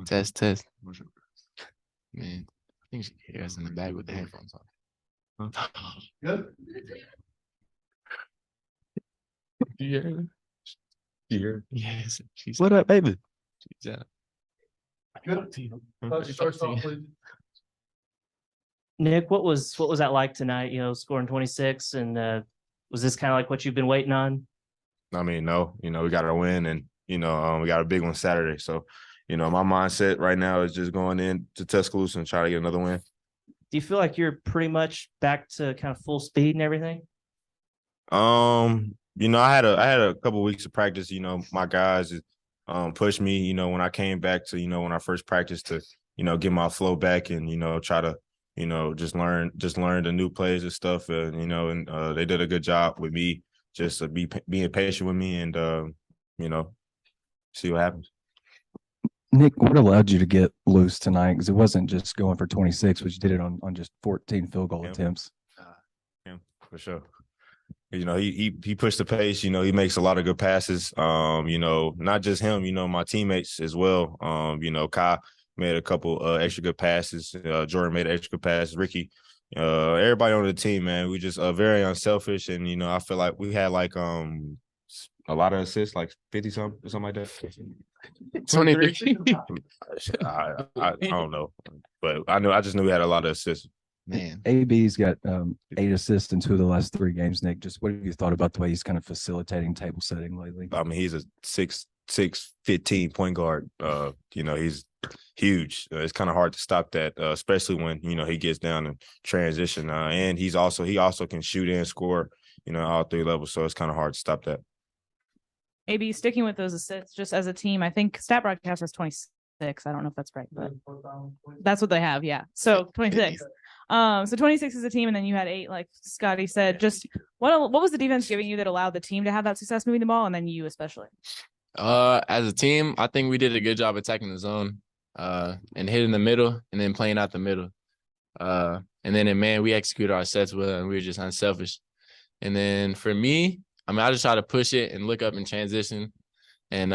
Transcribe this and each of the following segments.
Test, test. Man, I think she hears us in the back with the headphones on. Good. You hear? Yes. She's What up, baby? She's Good. First off, please. Nick, what was that like tonight? Scoring 26, and was this kind of like what you've been waiting on? I mean, no, we got our win, and we got a big one Saturday. So, my mindset right now is just going in to Tuscaloosa and try to get another win. Do you feel like you're pretty much back to kind of full speed and everything? I had a couple of weeks of practice. My guys pushed me. When I came back to when I first practiced to get my flow back and try to just learn the new plays and stuff. And they did a good job with me, just being patient with me and see what happens. Nick, what allowed you to get loose tonight? Because it wasn't just going for 26, but you did it on just 14 field goal attempts. Yeah, for sure. He pushed the pace. He makes a lot of good passes. Not just him. My teammates as well. Kai made a couple extra good passes. Jordan made extra good passes. Ricky, everybody on the team, man. We just very unselfish, and I feel like we had like a lot of assists, like 50 something like that. 23. I don't know, but I just knew we had a lot of assists. Man, AB's got 8 assists in 2 of the last 3 games. Nick, just what have you thought about the way he's kind of facilitating table setting lately? I mean, he's a 6'15" point guard. He's huge. It's kind of hard to stop that, especially when he gets down and transition. And he also can shoot and score. All 3 levels. So it's kind of hard to stop that. AB, sticking with those assists, just as a team, I think Stat Broadcast has 26. I don't know if that's right, but that's what they have. Yeah. So 26. So 26 is a team, and then you had 8, like Scotty said. Just what was the defense giving you that allowed the team to have that success moving the ball, and then you especially? As a team, I think we did a good job attacking the zone, and hitting the middle, and then playing out the middle. And then in man, we executed our sets well, and we were just unselfish. And then for me, I mean, I just try to push it and look up in transition. And,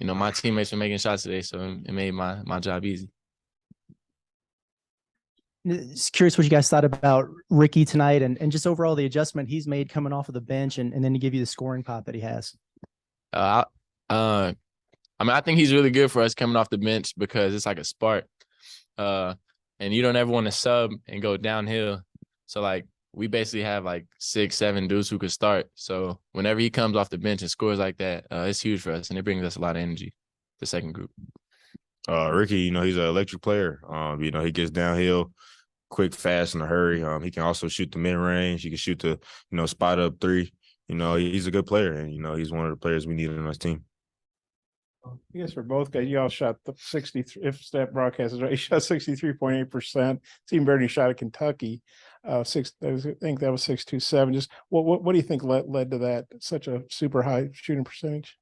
my teammates were making shots today, so it made my job easy. Just curious what you guys thought about Ricky tonight and just overall the adjustment he's made coming off of the bench and then to give you the scoring pop that he has. I think he's really good for us coming off the bench because it's like a spark. And you don't ever want to sub and go downhill. So, like, we basically have like 6, 7 dudes who could start. So whenever he comes off the bench and scores like that, it's huge for us, and it brings us a lot of energy, the second group. Ricky, he's an electric player. He gets downhill quick, fast, in a hurry. He can also shoot the mid-range. He can shoot the, spot up 3. He's a good player, and, he's one of the players we need on our team. I guess for both guys, you all shot the 63. If Stat Broadcast is right, you shot 63.8%. Team Bernie shot at Kentucky. I think that was 627. Just what do you think led to that such a super high shooting percentage?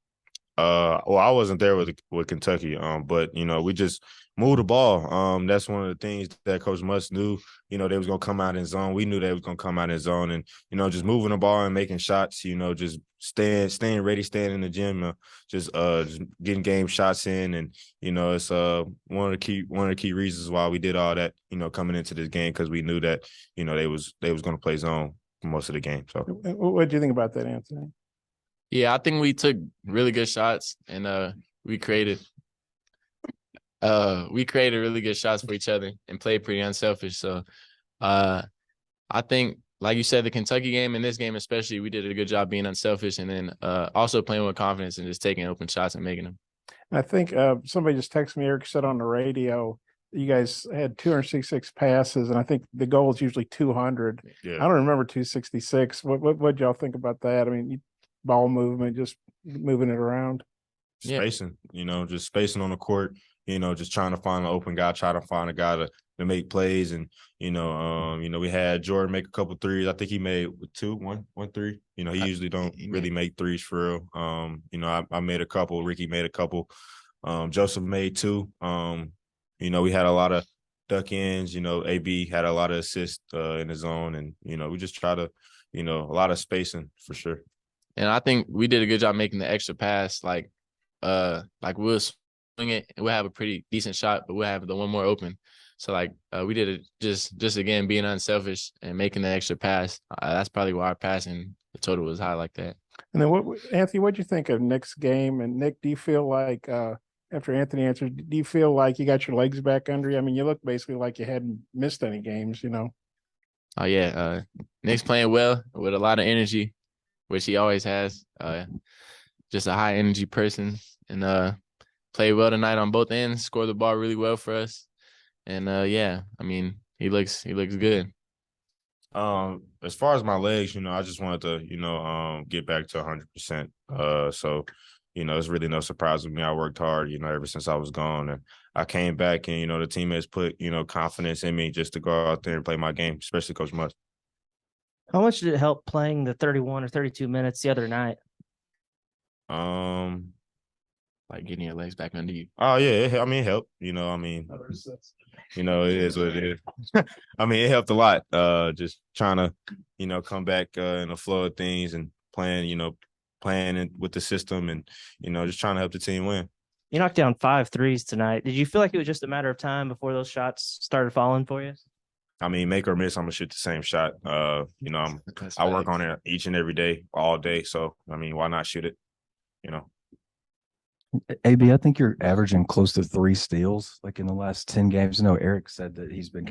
Well, I wasn't there with Kentucky, but we just moved the ball. That's one of the things that Coach Musk knew. They was gonna come out in zone. We knew they was gonna come out in zone, and just moving the ball and making shots. Just staying ready, staying in the gym, just getting game shots in, and it's one of the key reasons why we did all that. Coming into this game because we knew that they was gonna play zone for most of the game. So, what do you think about that, Anthony? Yeah, I think we took really good shots, and we created really good shots for each other and played pretty unselfish. So I think, like you said, the Kentucky game and this game especially, we did a good job being unselfish and then also playing with confidence and just taking open shots and making them. I think somebody just texted me, Eric said on the radio, you guys had 266 passes, and I think the goal is usually 200. Yeah. I don't remember 266. What y'all think about that? I mean, ball movement, just moving it around. Spacing, just spacing on the court, just trying to find an open guy, try to find a guy to make plays. And, we had Jordan make a couple threes. I think he made 1 3. He usually don't really make threes for real. I made a couple. Ricky made a couple. Joseph made 2. We had a lot of duck ins. AB had a lot of assists in the zone. And, we just try to, a lot of spacing for sure. And I think we did a good job making the extra pass. We'll it, we'll have a pretty decent shot, but we'll have the one more open. So like we did it just again being unselfish and making the extra pass. That's probably why our passing the total was high like that. And then Anthony, what'd you think of Nick's game? And Nick, do you feel like after Anthony answered, do you feel like you got your legs back under you? I mean, you look basically like you hadn't missed any games, you know. Oh yeah, Nick's playing well with a lot of energy, which he always has. Just a high energy person, and played well tonight on both ends. Scored the ball really well for us, and yeah, I mean he looks good. As far as my legs, I just wanted to, get back to 100%. So, it's really no surprise with me. I worked hard, ever since I was gone, and I came back, and the teammates put, confidence in me just to go out there and play my game, especially Coach Musk. How much did it help playing the 31 or 32 minutes the other night? Like getting your legs back under you. Oh yeah, it helped. It is what it is. I mean, it helped a lot. Just trying to, come back in the flow of things and playing it with the system and, just trying to help the team win. You knocked down 5 threes tonight. Did you feel like it was just a matter of time before those shots started falling for you? I mean, make or miss, I'm gonna shoot the same shot. I work on it each and every day, all day. So I mean, why not shoot it? AB, I think you're averaging close to 3 steals like in the last 10 games. I know Eric said that he's been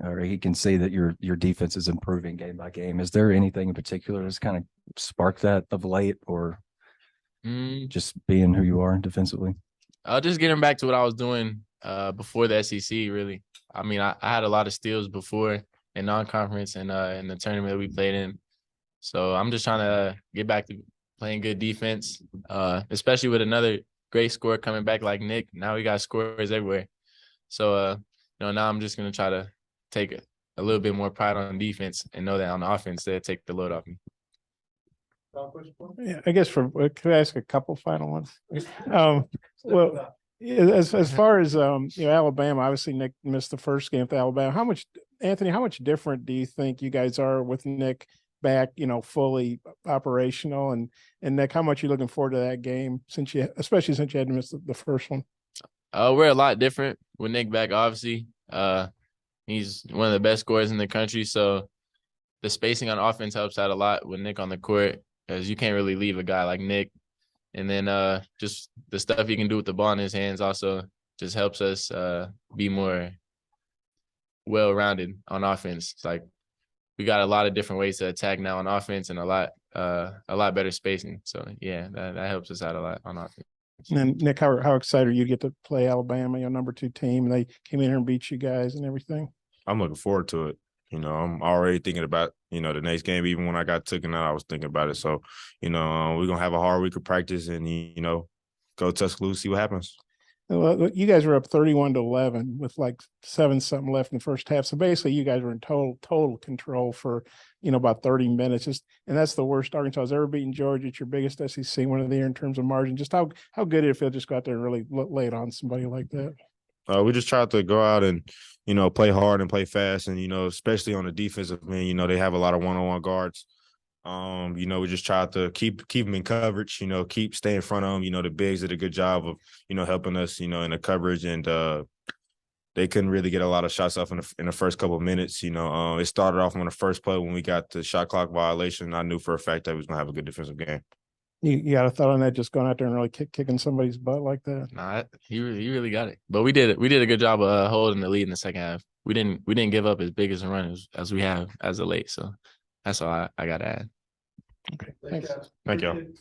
or he can see that your defense is improving game by game. Is there anything in particular that's kind of sparked that of late, or just being who you are defensively? I'll just getting back to what I was doing before the SEC, really. I mean, I had a lot of steals before in non-conference and in the tournament that we played in. So I'm just trying to get back to playing good defense, especially with another great scorer coming back like Nick. Now we got scorers everywhere. So, now I'm just going to try to take a little bit more pride on defense and know that on offense, they'll take the load off me. Yeah, I guess could I ask a couple final ones? Well, as far as Alabama, obviously Nick missed the first game with Alabama. Anthony, how much different do you think you guys are with Nick back, fully operational, and Nick, how much are you looking forward to that game especially since you had to miss the first one? We're a lot different with Nick back, obviously. He's one of the best scorers in the country, so the spacing on offense helps out a lot with Nick on the court, because you can't really leave a guy like Nick. And then just the stuff he can do with the ball in his hands also just helps us be more well-rounded on offense. It's like we got a lot of different ways to attack now on offense and a lot better spacing. So, yeah, that helps us out a lot on offense. And then, Nick, how excited are you to get to play Alabama, number 2 team? They came in here and beat you guys and everything. I'm looking forward to it. I'm already thinking about, the next game. Even when I got taken out, I was thinking about it. So, we're going to have a hard week of practice and, go Tuscaloosa, see what happens. Well, you guys were up 31-11 with like 7-something left in the first half. So basically you guys were in total control for, about 30 minutes. And that's the worst Arkansas has ever beaten Georgia. It's your biggest SEC one of the year in terms of margin. Just how good did it feel just go out there and really lay it on somebody like that? We just tried to go out and, play hard and play fast. And, especially on the defensive end, they have a lot of one-on-one guards. We just tried to keep them in coverage, keep staying in front of them. The bigs did a good job of, helping us, in the coverage. And they couldn't really get a lot of shots off in the first couple of minutes. It started off on the first play when we got the shot clock violation. I knew for a fact that we was going to have a good defensive game. You got a thought on that, just going out there and really kicking somebody's butt like that? Nah, he really got it. But we did it. We did a good job of holding the lead in the second half. We didn't give up as big as a run as we have as of late. So that's all I got to add. Okay, thanks. Thank you.